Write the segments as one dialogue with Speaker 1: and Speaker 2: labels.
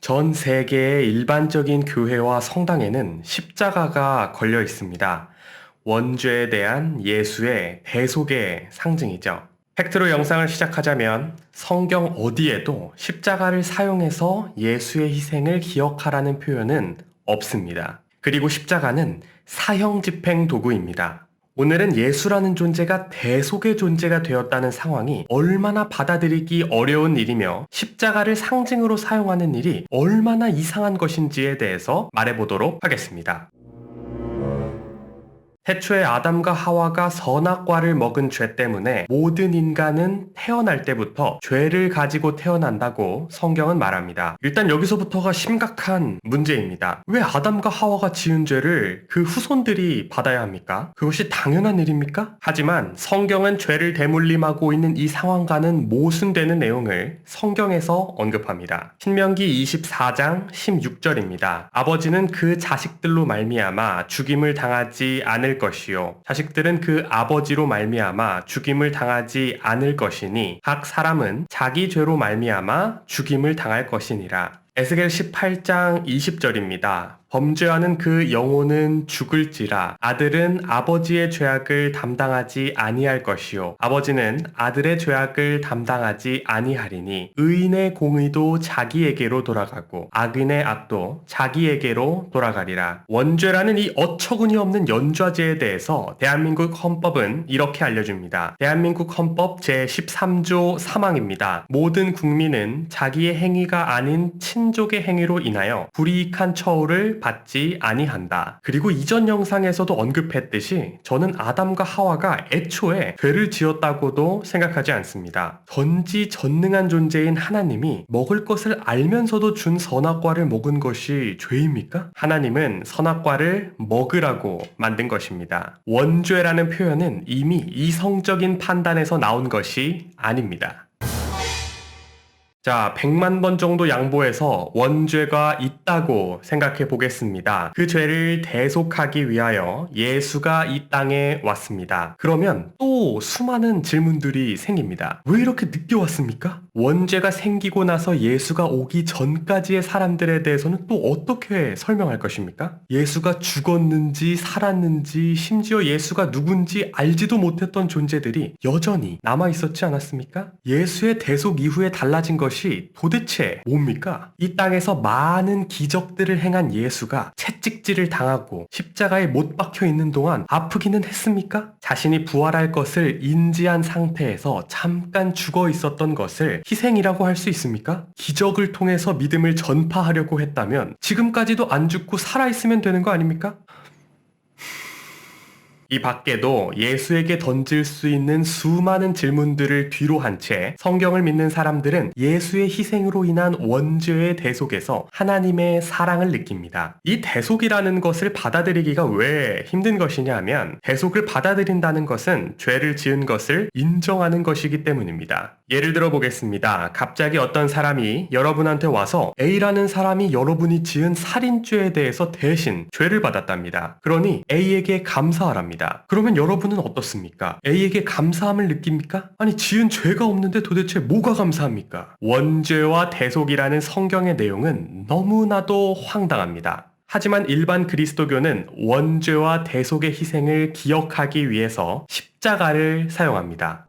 Speaker 1: 전 세계의 일반적인 교회와 성당에는 십자가가 걸려 있습니다. 원죄에 대한 예수의 대속의 상징이죠. 팩트로 영상을 시작하자면 성경 어디에도 십자가를 사용해서 예수의 희생을 기억하라는 표현은 없습니다. 그리고 십자가는 사형 집행 도구입니다. 오늘은 예수라는 존재가 대속의 존재가 되었다는 상황이 얼마나 받아들이기 어려운 일이며 십자가를 상징으로 사용하는 일이 얼마나 이상한 것인지에 대해서 말해보도록 하겠습니다. 태초에 아담과 하와가 선악과를 먹은 죄 때문에 모든 인간은 태어날 때부터 죄를 가지고 태어난다고 성경은 말합니다. 일단 여기서부터가 심각한 문제입니다. 왜 아담과 하와가 지은 죄를 그 후손들이 받아야 합니까? 그것이 당연한 일입니까? 하지만 성경은 죄를 대물림하고 있는 이 상황과는 모순되는 내용을 성경에서 언급합니다. 신명기 24장 16절입니다. 아버지는 그 자식들로 말미암아 죽임을 당하지 않을 것이요 자식들은 그 아버지로 말미암아 죽임을 당하지 않을 것이니 각 사람은 자기 죄로 말미암아 죽임을 당할 것이니라. 에스겔 18장 20절입니다. 범죄하는 그 영혼은 죽을지라. 아들은 아버지의 죄악을 담당하지 아니할 것이요 아버지는 아들의 죄악을 담당하지 아니하리니 의인의 공의도 자기에게로 돌아가고 악인의 악도 자기에게로 돌아가리라. 원죄라는 이 어처구니 없는 연좌제에 대해서 대한민국 헌법은 이렇게 알려줍니다. 대한민국 헌법 제13조 3항입니다. 모든 국민은 자기의 행위가 아닌 친족의 행위로 인하여 불이익한 처우를 받지 아니한다. 그리고 이전 영상에서도 언급했듯이 저는 아담과 하와가 애초에 죄를 지었다고도 생각하지 않습니다. 전지전능한 존재인 하나님이 먹을 것을 알면서도 준 선악과를 먹은 것이 죄입니까? 하나님은 선악과를 먹으라고 만든 것입니다. 원죄라는 표현은 이미 이성적인 판단에서 나온 것이 아닙니다. 자, 100만 번 정도 양보해서 원죄가 있다고 생각해 보겠습니다. 그 죄를 대속하기 위하여 예수가 이 땅에 왔습니다. 그러면 또 수많은 질문들이 생깁니다. 왜 이렇게 늦게 왔습니까? 원죄가 생기고 나서 예수가 오기 전까지의 사람들에 대해서는 또 어떻게 설명할 것입니까? 예수가 죽었는지 살았는지 심지어 예수가 누군지 알지도 못했던 존재들이 여전히 남아있었지 않았습니까? 예수의 대속 이후에 달라진 것이 도대체 뭡니까? 이 땅에서 많은 기적들을 행한 예수가 채찍질을 당하고 십자가에 못 박혀 있는 동안 아프기는 했습니까? 자신이 부활할 것을 인지한 상태에서 잠깐 죽어 있었던 것을 희생이라고 할 수 있습니까? 기적을 통해서 믿음을 전파하려고 했다면 지금까지도 안 죽고 살아있으면 되는 거 아닙니까? 이 밖에도 예수에게 던질 수 있는 수많은 질문들을 뒤로 한 채 성경을 믿는 사람들은 예수의 희생으로 인한 원죄의 대속에서 하나님의 사랑을 느낍니다. 이 대속이라는 것을 받아들이기가 왜 힘든 것이냐 하면 대속을 받아들인다는 것은 죄를 지은 것을 인정하는 것이기 때문입니다. 예를 들어 보겠습니다. 갑자기 어떤 사람이 여러분한테 와서 A라는 사람이 여러분이 지은 살인죄에 대해서 대신 죄를 받았답니다. 그러니 A에게 감사하랍니다. 그러면 여러분은 어떻습니까? A에게 감사함을 느낍니까? 아니, 지은 죄가 없는데 도대체 뭐가 감사합니까? 원죄와 대속이라는 성경의 내용은 너무나도 황당합니다. 하지만 일반 그리스도교는 원죄와 대속의 희생을 기억하기 위해서 십자가를 사용합니다.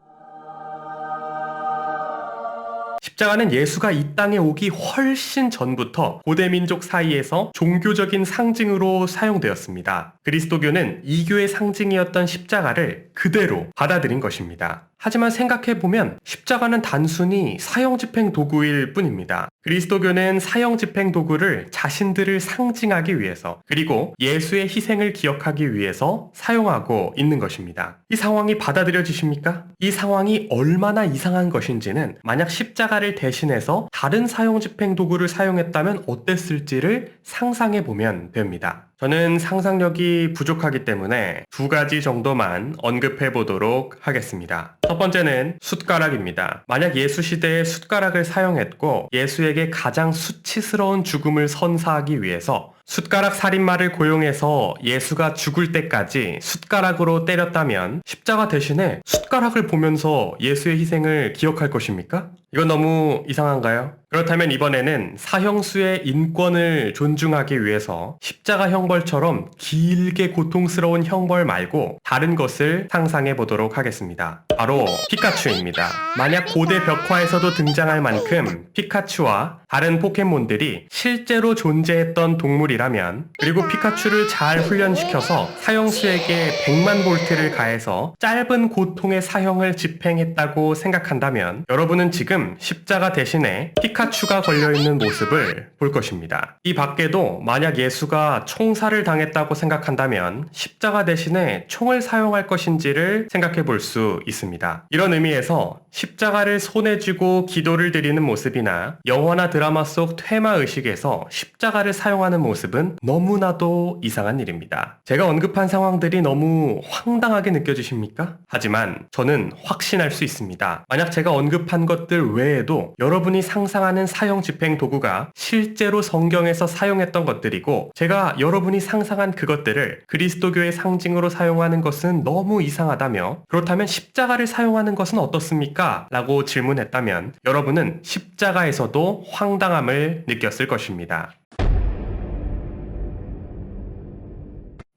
Speaker 1: 십자가는 예수가 이 땅에 오기 훨씬 전부터 고대 민족 사이에서 종교적인 상징으로 사용되었습니다. 그리스도교는 이교의 상징이었던 십자가를 그대로 받아들인 것입니다. 하지만 생각해보면 십자가는 단순히 사형집행 도구일 뿐입니다. 그리스도교는 사형집행 도구를 자신들을 상징하기 위해서 그리고 예수의 희생을 기억하기 위해서 사용하고 있는 것입니다. 이 상황이 받아들여지십니까? 이 상황이 얼마나 이상한 것인지는 만약 십자가를 대신해서 다른 사형집행 도구를 사용했다면 어땠을지를 상상해보면 됩니다. 저는 상상력이 부족하기 때문에 두 가지 정도만 언급해 보도록 하겠습니다. 첫 번째는 숟가락입니다. 만약 예수 시대에 숟가락을 사용했고 예수에게 가장 수치스러운 죽음을 선사하기 위해서 숟가락 살인마를 고용해서 예수가 죽을 때까지 숟가락으로 때렸다면 십자가 대신에 숟가락을 보면서 예수의 희생을 기억할 것입니까? 이건 너무 이상한가요? 그렇다면 이번에는 사형수의 인권을 존중하기 위해서 십자가 형벌처럼 길게 고통스러운 형벌 말고 다른 것을 상상해 보도록 하겠습니다. 바로 피카츄입니다. 만약 고대 벽화에서도 등장할 만큼 피카츄와 다른 포켓몬들이 실제로 존재했던 동물이라면, 그리고 피카츄를 잘 훈련시켜서 사형수에게 100만 볼트를 가해서 짧은 고통의 사형을 집행했다고 생각한다면 여러분은 지금 십자가 대신에 피카츄가 걸려있는 모습을 볼 것입니다. 이 밖에도 만약 예수가 총살을 당했다고 생각한다면 십자가 대신에 총을 사용할 것인지를 생각해 볼 수 있습니다. 이런 의미에서 십자가를 손에 쥐고 기도를 드리는 모습이나 영화나 드라마 속 퇴마의식에서 십자가를 사용하는 모습은 너무나도 이상한 일입니다. 제가 언급한 상황들이 너무 황당하게 느껴지십니까? 하지만 저는 확신할 수 있습니다. 만약 제가 언급한 것들 외에도 여러분이 상상하는 사형 집행 도구가 실제로 성경에서 사용했던 것들이고, 제가 여러분이 상상한 그것들을 그리스도교의 상징으로 사용하는 것은 너무 이상하다며, 그렇다면 십자가를 사용하는 것은 어떻습니까? 라고 질문했다면 여러분은 십자가에서도 황당함을 느꼈을 것입니다.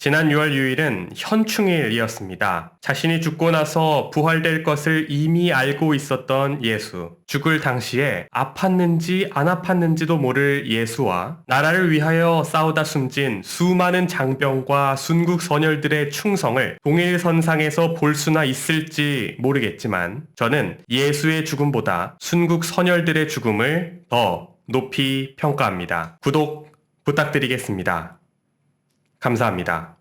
Speaker 1: 지난 6월 6일은 현충일이었습니다. 자신이 죽고 나서 부활될 것을 이미 알고 있었던 예수, 죽을 당시에 아팠는지 안 아팠는지도 모를 예수와 나라를 위하여 싸우다 숨진 수많은 장병과 순국 선열들의 충성을 동일선상에서 볼 수나 있을지 모르겠지만, 저는 예수의 죽음보다 순국 선열들의 죽음을 더 높이 평가합니다. 구독 부탁드리겠습니다. 감사합니다.